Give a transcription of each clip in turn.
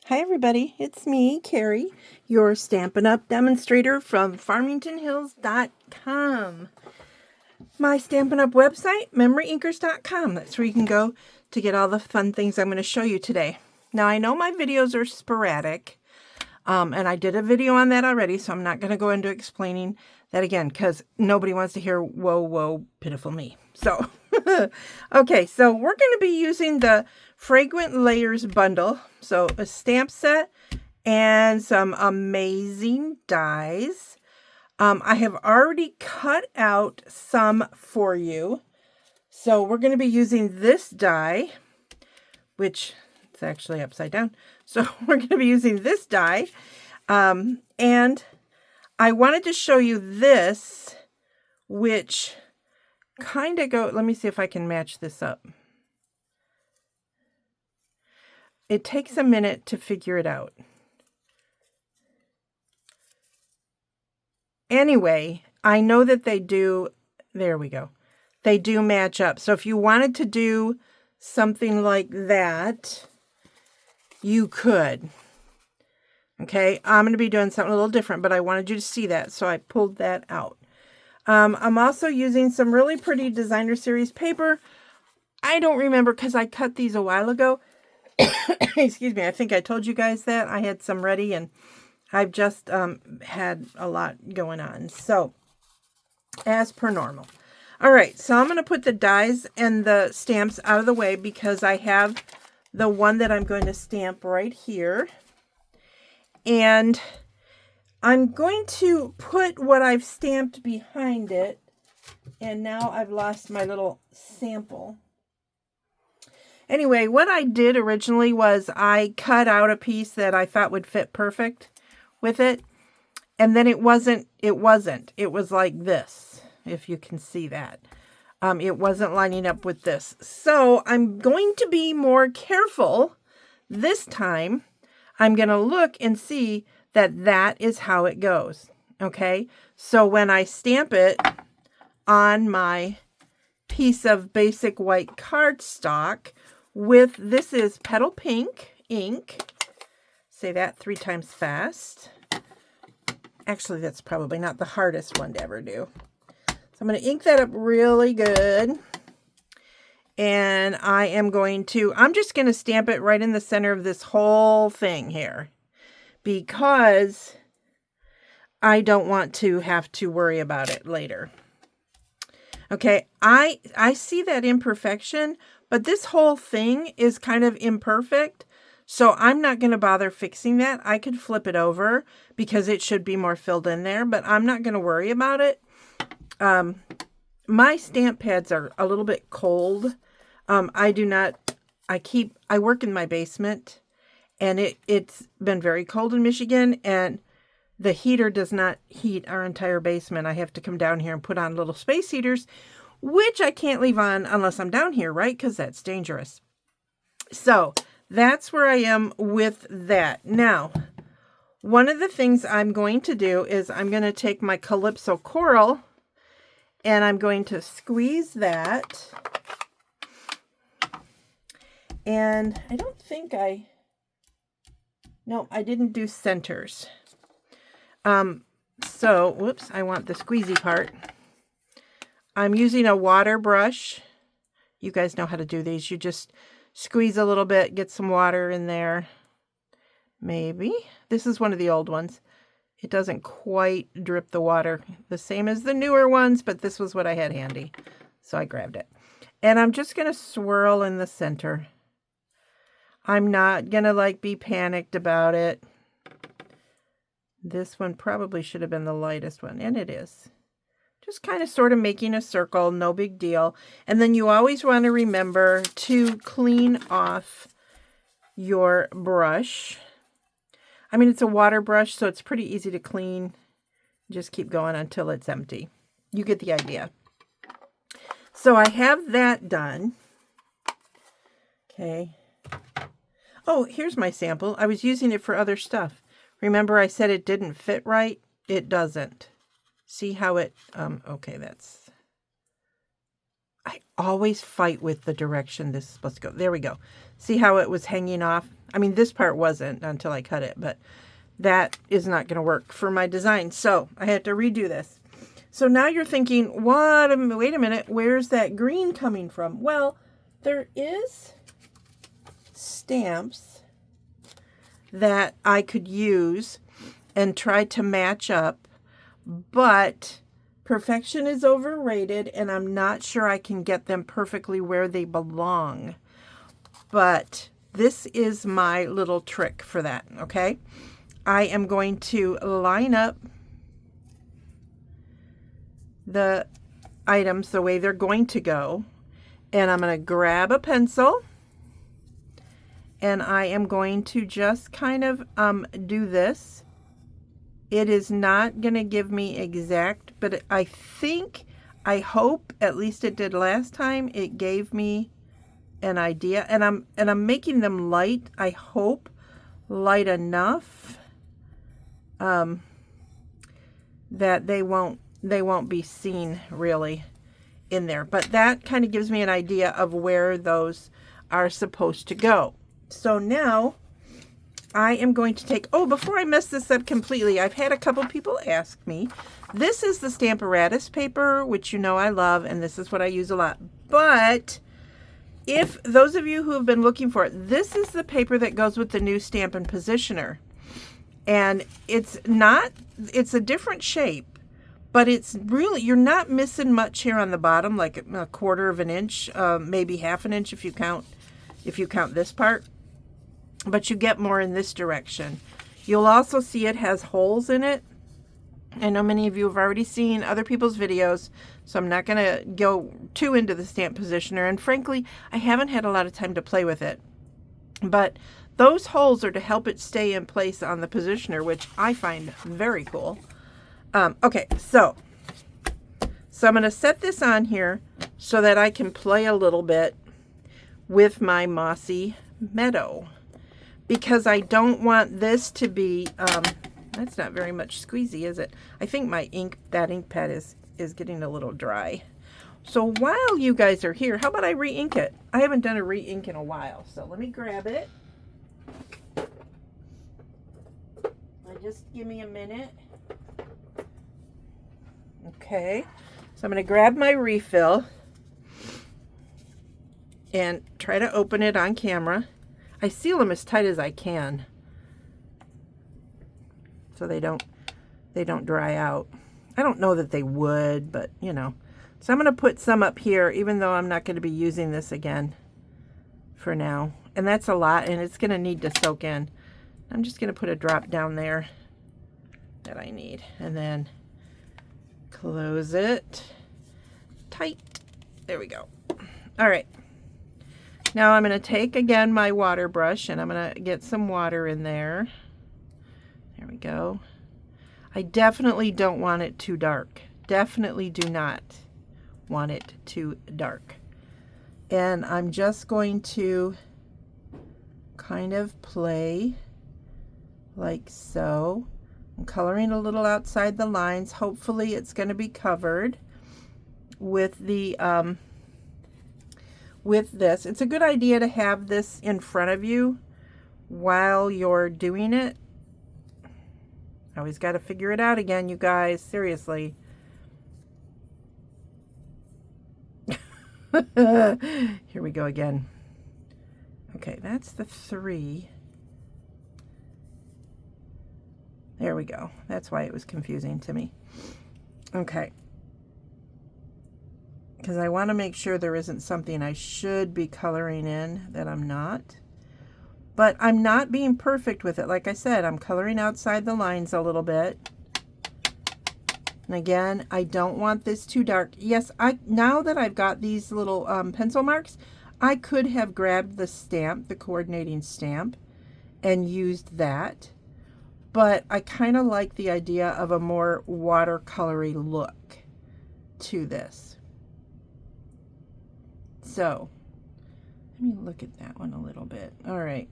Hi everybody, it's me, Carrie, your Stampin' Up! Demonstrator from FarmingtonHills.com. My Stampin' Up! Website, MemoryINKers.com. That's where you can go to get all the fun things I'm going to show you today. Now I know my videos are sporadic, and I did a video on that already, so I'm not going to go into explaining that again, because nobody wants to hear, whoa, whoa, pitiful me. So, okay, so we're going to be using the Fragrant Layers bundle. So a stamp set and some amazing dies. I have already cut out some for you. So we're going to be using this die, which it's actually upside down. So we're going to be using this die. And I wanted to show you this, which kind of let me see if I can match this up. It takes a minute to figure it out. Anyway, I know that they do, there we go. They do match up. So if you wanted to do something like that, you could. Okay, I'm going to be doing something a little different, but I wanted you to see that, so I pulled that out. I'm also using some really pretty designer series paper. I don't remember because I cut these a while ago. Excuse me, I think I told you guys that. I had some ready and I've just had a lot going on. So, as per normal. All right, so I'm going to put the dies and the stamps out of the way because I have the one that I'm going to stamp right here. And I'm going to put what I've stamped behind it. And now I've lost my little sample. Anyway, what I did originally was I cut out a piece that I thought would fit perfect with it. And then it wasn't. It was like this, if you can see that. It wasn't lining up with this. So I'm going to be more careful this time. I'm going to look and see that that is how it goes. Okay. So when I stamp it on my piece of basic white cardstock with, this is Petal Pink ink. Say that 3 times fast. Actually, that's probably not the hardest one to ever do. So I'm going to ink that up really good. And I'm just going to stamp it right in the center of this whole thing here. Because I don't want to have to worry about it later. Okay, I see that imperfection, but this whole thing is kind of imperfect. So I'm not going to bother fixing that. I could flip it over because it should be more filled in there, but I'm not going to worry about it. My stamp pads are a little bit cold. I work in my basement and it's been very cold in Michigan and the heater does not heat our entire basement. I have to come down here and put on little space heaters, which I can't leave on unless I'm down here, right? Because that's dangerous. So that's where I am with that. Now, one of the things I'm going to do is I'm going to take my Calypso Coral and I'm going to squeeze that. And I don't think no, I didn't do centers. So, whoops, I want the squeezy part. I'm using a water brush. You guys know how to do these. You just squeeze a little bit, get some water in there. Maybe. This is one of the old ones. It doesn't quite drip the water the same as the newer ones, but this was what I had handy. So I grabbed it. And I'm just going to swirl in the center. I'm not going to be panicked about it. This one probably should have been the lightest one, and it is. Just kind of sort of making a circle, no big deal. And then you always want to remember to clean off your brush. I mean, it's a water brush, so it's pretty easy to clean. Just keep going until it's empty. You get the idea. So I have that done. Okay. Oh, here's my sample. I was using it for other stuff. Remember I said it didn't fit right? It doesn't. See how it, okay, I always fight with the direction this is supposed to go. There we go. See how it was hanging off? I mean, this part wasn't until I cut it, but that is not going to work for my design. So I had to redo this. So now you're thinking, wait a minute, where's that green coming from? Well, there is stamps that I could use and try to match up, but perfection is overrated, and I'm not sure I can get them perfectly where they belong. But this is my little trick for that, okay? I am going to line up the items the way they're going to go, and I'm going to grab a pencil, and I am going to just kind of do this. It is not going to give me exact, but I hope, at least it did last time, it gave me an idea. And I'm making them light, I hope, light enough that they won't be seen really in there. But that kind of gives me an idea of where those are supposed to go. So now I am going to take, before I mess this up completely, I've had a couple people ask me. This is the Stamparatus paper, which you know I love, and this is what I use a lot. But if those of you who have been looking for it, this is the paper that goes with the new Stampin' Positioner. And it's a different shape, but it's really, you're not missing much here on the bottom, like a quarter of an inch, maybe half an inch if you count this part. But you get more in this direction. You'll also see it has holes in it. I know many of you have already seen other people's videos, so I'm not going to go too into the stamp positioner. And frankly, I haven't had a lot of time to play with it. But those holes are to help it stay in place on the positioner, which I find very cool. Okay, so I'm going to set this on here so that I can play a little bit with my mossy meadow. Because I don't want this to be, that's not very much squeezy, is it? I think that ink pad is getting a little dry. So while you guys are here, how about I re-ink it? I haven't done a re-ink in a while, so let me grab it. Just give me a minute. Okay, so I'm going to grab my refill and try to open it on camera. I seal them as tight as I can so they don't dry out. I don't know that they would, but you know. So I'm going to put some up here, even though I'm not going to be using this again for now. And that's a lot, and it's going to need to soak in. I'm just going to put a drop down there that I need, and then close it tight. There we go. All right. Now I'm going to take again my water brush, and I'm going to get some water in there. There we go. I definitely don't want it too dark. Definitely do not want it too dark. And I'm just going to kind of play like so. I'm coloring a little outside the lines. Hopefully it's going to be covered with the with this. It's a good idea to have this in front of you while you're doing it. I always got to figure it out again, you guys. Seriously. Here we go again. Okay, that's the 3. There we go. That's why it was confusing to me. Okay. Because I want to make sure there isn't something I should be coloring in that I'm not. But I'm not being perfect with it. Like I said, I'm coloring outside the lines a little bit. And again, I don't want this too dark. Yes, now that I've got these little pencil marks, I could have grabbed the stamp, the coordinating stamp, and used that. But I kind of like the idea of a more watercolory look to this. So, let me look at that one a little bit. All right.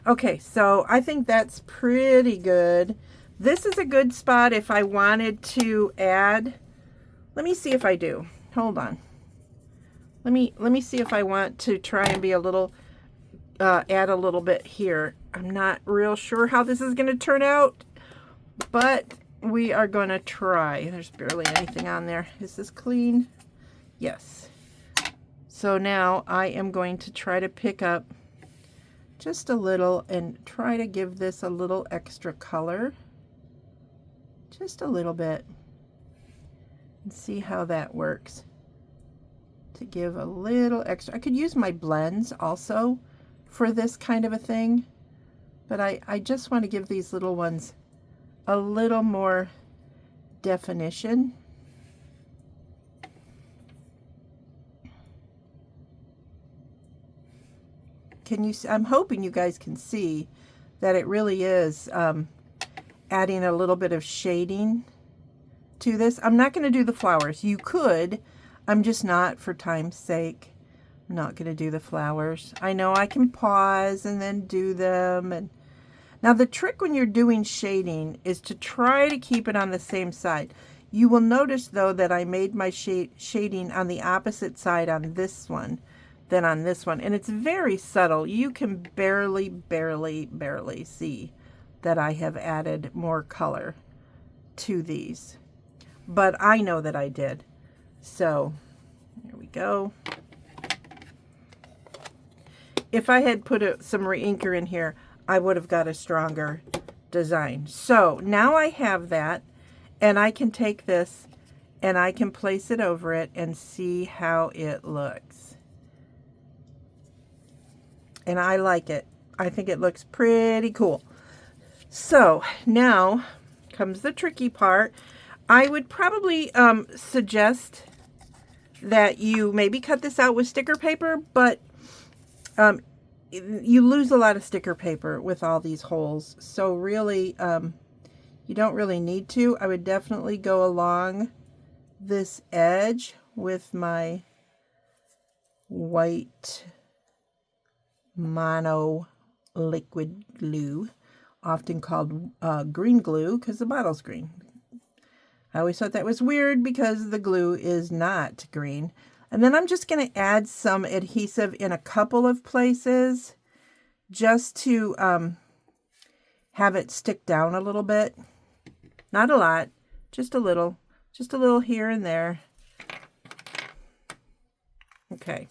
Okay, so I think that's pretty good. This is a good spot if I wanted to add, let me see if I do. Hold on. Let me see if I want to try and be a little, add a little bit here. I'm not real sure how this is going to turn out, but we are going to try. There's barely anything on there. Is this clean? Yes. So now I am going to try to pick up just a little and try to give this a little extra color. Just a little bit. And see how that works. To give a little extra. I could use my blends also for this kind of a thing. But I just want to give these little ones a little more definition. Can you see? I'm hoping you guys can see that it really is adding a little bit of shading to this. I'm not going to do the flowers. You could. I'm just not, for time's sake. I'm not going to do the flowers. I know I can pause and then do them. And now the trick when you're doing shading is to try to keep it on the same side. You will notice though that I made my shading on the opposite side on this one than on this one. And it's very subtle. You can barely see that I have added more color to these. But I know that I did. So here we go. If I had put some re-inker in here, I would have got a stronger design. So now I have that, and I can take this and I can place it over it and see how it looks. And I like it. I think it looks pretty cool. So now comes the tricky part. I would probably suggest that you maybe cut this out with sticker paper, but you lose a lot of sticker paper with all these holes. So really, you don't really need to. I would definitely go along this edge with my white mono liquid glue, often called green glue because the bottle's green. I always thought that was weird because the glue is not green. And then I'm just going to add some adhesive in a couple of places just to have it stick down a little bit. Not a lot, just a little here and there. Okay.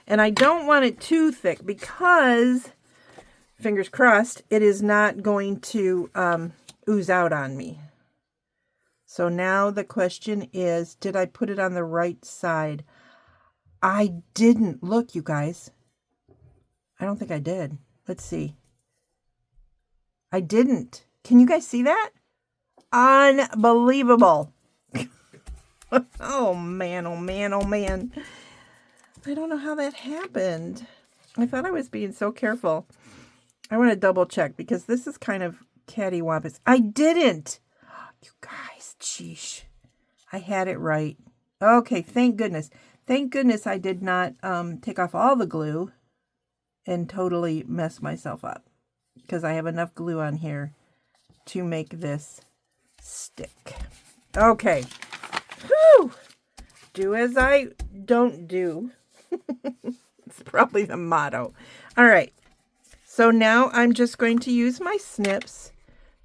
And I don't want it too thick because, fingers crossed, it is not going to ooze out on me. So now the question is, did I put it on the right side? I didn't. Look, you guys. I don't think I did. Let's see. I didn't. Can you guys see that? Unbelievable. Oh, man, oh, man, oh, man. I don't know how that happened. I thought I was being so careful. I want to double check because this is kind of cattywampus. I didn't. You guys, sheesh. I had it right. Okay, thank goodness. Thank goodness I did not take off all the glue and totally mess myself up because I have enough glue on here to make this stick. Okay. Whew. Do as I don't do. It's probably the motto. All right. So now I'm just going to use my snips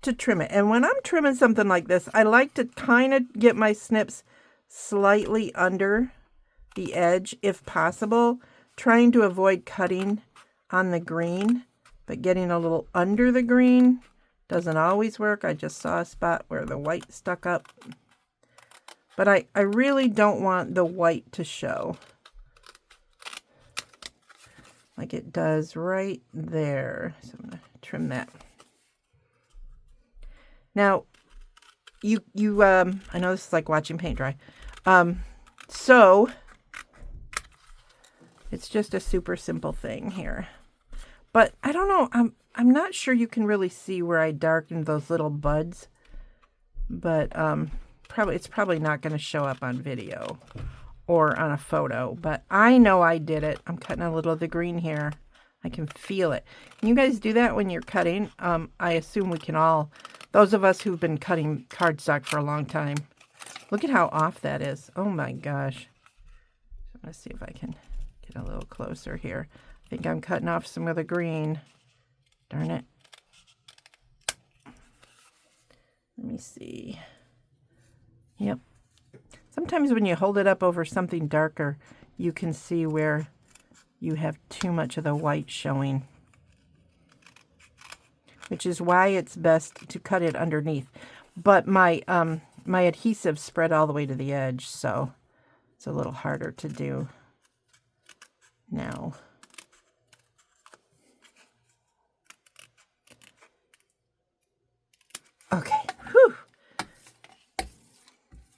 to trim it. And when I'm trimming something like this, I like to kind of get my snips slightly under the edge if possible, trying to avoid cutting on the green, but getting a little under the green doesn't always work. I just saw a spot where the white stuck up, but I really don't want the white to show like it does right there. So I'm going to trim that. Now, I know this is like watching paint dry. So it's just a super simple thing here. But I don't know, I'm not sure you can really see where I darkened those little buds. But it's probably not going to show up on video or on a photo. But I know I did it. I'm cutting a little of the green here. I can feel it. Can you guys do that when you're cutting? I assume we can all, those of us who've been cutting cardstock for a long time. Look at how off that is. Oh my gosh. Let's see if I can get a little closer here. I think I'm cutting off some of the green. Darn it. Let me see. Yep. Sometimes when you hold it up over something darker, you can see where you have too much of the white showing, which is why it's best to cut it underneath. But my my adhesive spread all the way to the edge, so it's a little harder to do now. Okay, whew.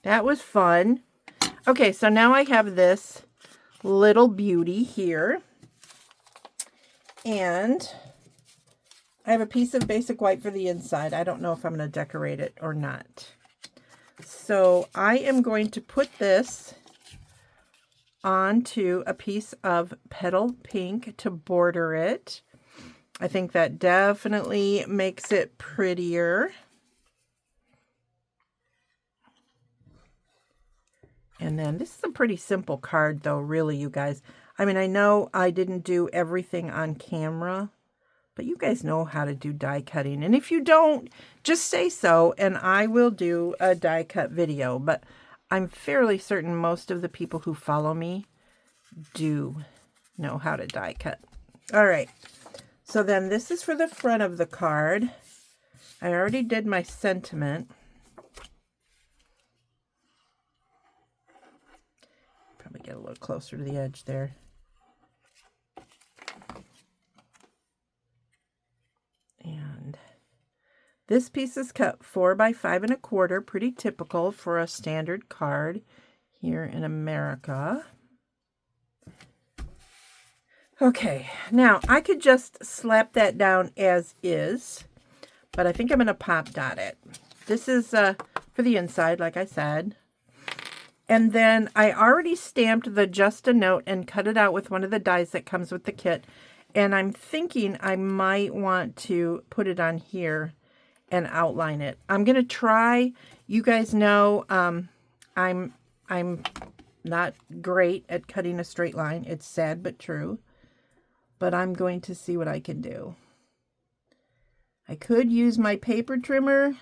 That was fun. Okay, so now I have this little beauty here. And I have a piece of basic white for the inside. I don't know if I'm going to decorate it or not. So I am going to put this onto a piece of petal pink to border it. I think that definitely makes it prettier. And then this is a pretty simple card though, really, you guys. I mean, I know I didn't do everything on camera, but you guys know how to do die cutting. And if you don't, just say so, and I will do a die cut video. But I'm fairly certain most of the people who follow me do know how to die cut. All right. So then this is for the front of the card. I already did my sentiment. Probably get a little closer to the edge there. And this piece is cut 4 by 5 1/4, pretty typical for a standard card here in America. Okay, now I could just slap that down as is, but I think I'm going to pop dot it. This is for the inside, like I said. And then I already stamped the Just a Note and cut it out with one of the dies that comes with the kit. And I'm thinking I might want to put it on here and outline it. I'm going to try. You guys know I'm not great at cutting a straight line. It's sad but true. But I'm going to see what I can do. I could use my paper trimmer,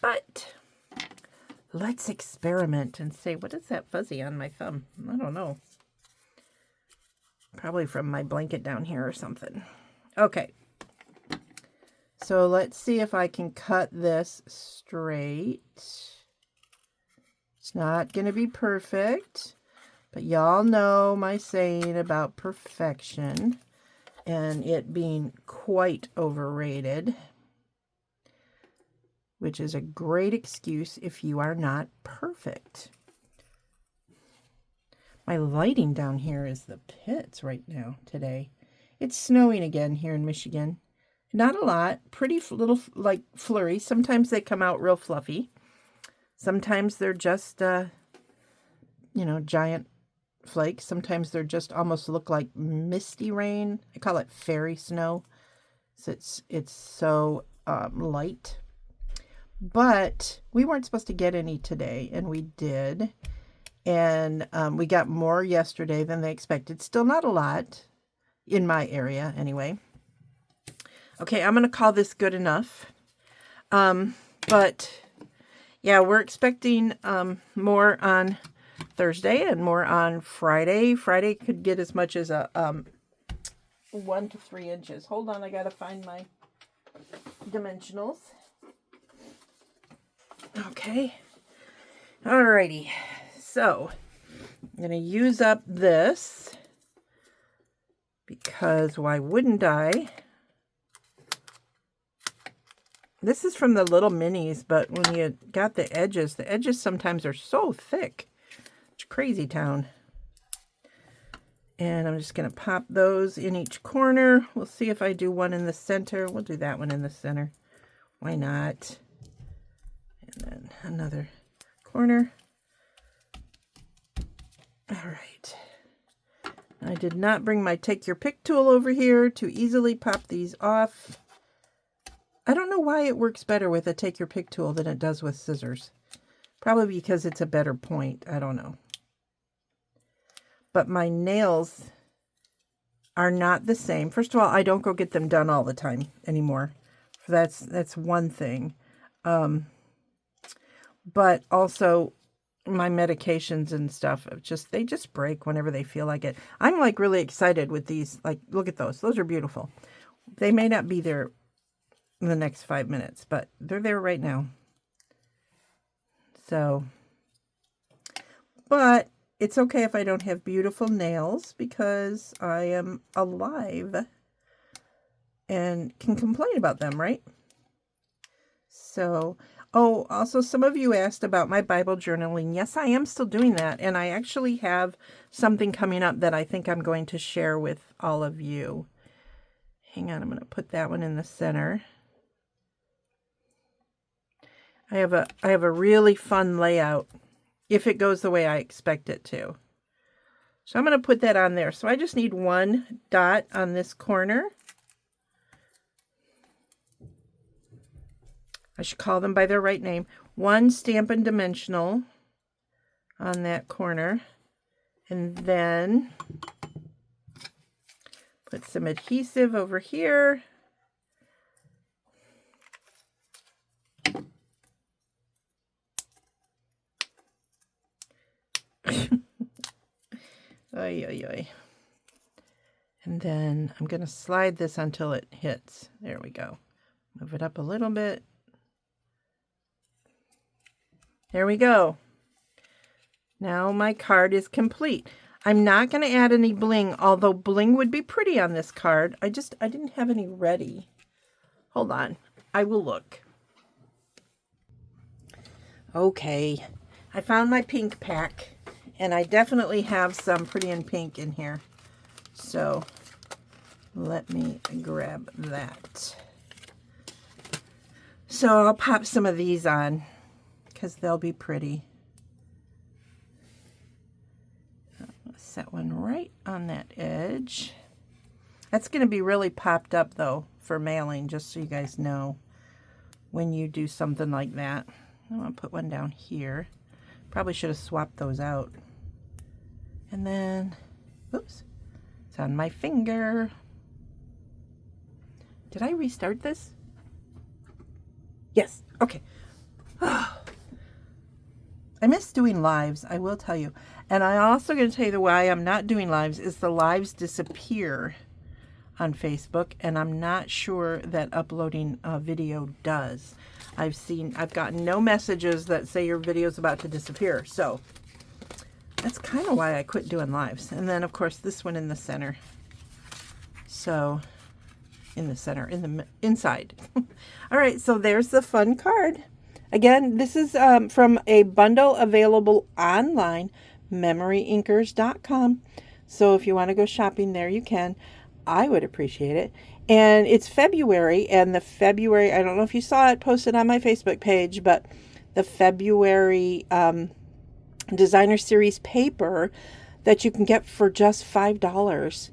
but let's experiment and say, what is that fuzzy on my thumb? I don't know. Probably from my blanket down here or something. Okay. So let's see if I can cut this straight. It's not going to be perfect, but y'all know my saying about perfection and it being quite overrated, which is a great excuse if you are not perfect. My lighting down here is the pits right now today. It's snowing again here in Michigan. Not a lot. Pretty little like flurries. Sometimes they come out real fluffy. Sometimes they're just, giant flakes. Sometimes they're just almost look like misty rain. I call it fairy snow. So it's so light. But we weren't supposed to get any today, and we did. And we got more yesterday than they expected. Still not a lot in my area anyway. Okay, I'm going to call this good enough. But yeah, we're expecting more on Thursday and more on Friday. Friday could get as much as a 1 to 3 inches. Hold on, I got to find my dimensionals. Okay. Alrighty. So, I'm going to use up this because why wouldn't I? This is from the little minis, but when you got the edges sometimes are so thick. It's crazy town. And I'm just going to pop those in each corner. We'll see if I do one in the center. We'll do that one in the center. Why not? And then another corner. All right. I did not bring my Take Your Pick tool over here to easily pop these off. I don't know why it works better with a Take Your Pick tool than it does with scissors. Probably because it's a better point. I don't know. but my nails are not the same. First of all, I don't go get them done all the time anymore. That's one thing. But also my medications and stuff, they just break whenever they feel like it. I'm like really excited with these. Like, look at those. Those are beautiful. They may not be there in the next 5 minutes, but they're there right now. So, but it's okay if I don't have beautiful nails because I am alive and can complain about them, right? So, oh, also some of you asked about my Bible journaling. Yes, I am still doing that. And I actually have something coming up that I think I'm going to share with all of you. Hang on, I'm going to put that one in the center. I have a really fun layout if it goes the way I expect it to. So I'm going to put that on there. So I just need one dot on this corner. I should call them by their right name. One Stampin' Dimensional on that corner. And then put some adhesive over here. Oy, oy, oy. And then I'm going to slide this until it hits. There we go. Move it up a little bit. There we go. Now my card is complete. I'm not going to add any bling, although bling would be pretty on this card. I didn't have any ready. Hold on. I will look. Okay. I found my pink pack. And I definitely have some pretty in pink in here. So let me grab that. So I'll pop some of these on because they'll be pretty. I'll set one right on that edge. That's going to be really popped up though for mailing, just so you guys know when you do something like that. I'm going to put one down here. Probably should have swapped those out. And then, oops, it's on my finger. Did I restart this? Yes, okay. I miss doing lives, I will tell you. And I'm also going to tell you why I'm not doing lives is the lives disappear on Facebook, and I'm not sure that uploading a video does. I've gotten no messages that say your video's about to disappear, so that's kind of why I quit doing lives. And then, of course, this one in the center. So, in the center, inside. All right, so there's the fun card. Again, this is from a bundle available online, MemoryINKers.com. So if you want to go shopping there, you can. I would appreciate it. And it's February, and the February, I don't know if you saw it posted on my Facebook page, but the February Designer Series paper that you can get for just $5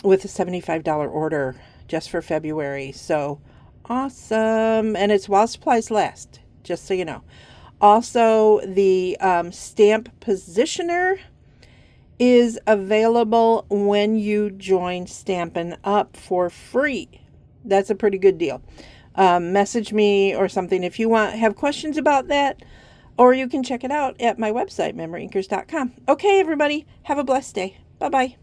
with a $75 order just for February. So awesome. And it's while supplies last, just so you know. Also, the stamp positioner is available when you join Stampin' Up for free. That's a pretty good deal. Message me or something if you have questions about that. Or you can check it out at my website, MemoryINKers.com. Okay, everybody, have a blessed day. Bye-bye.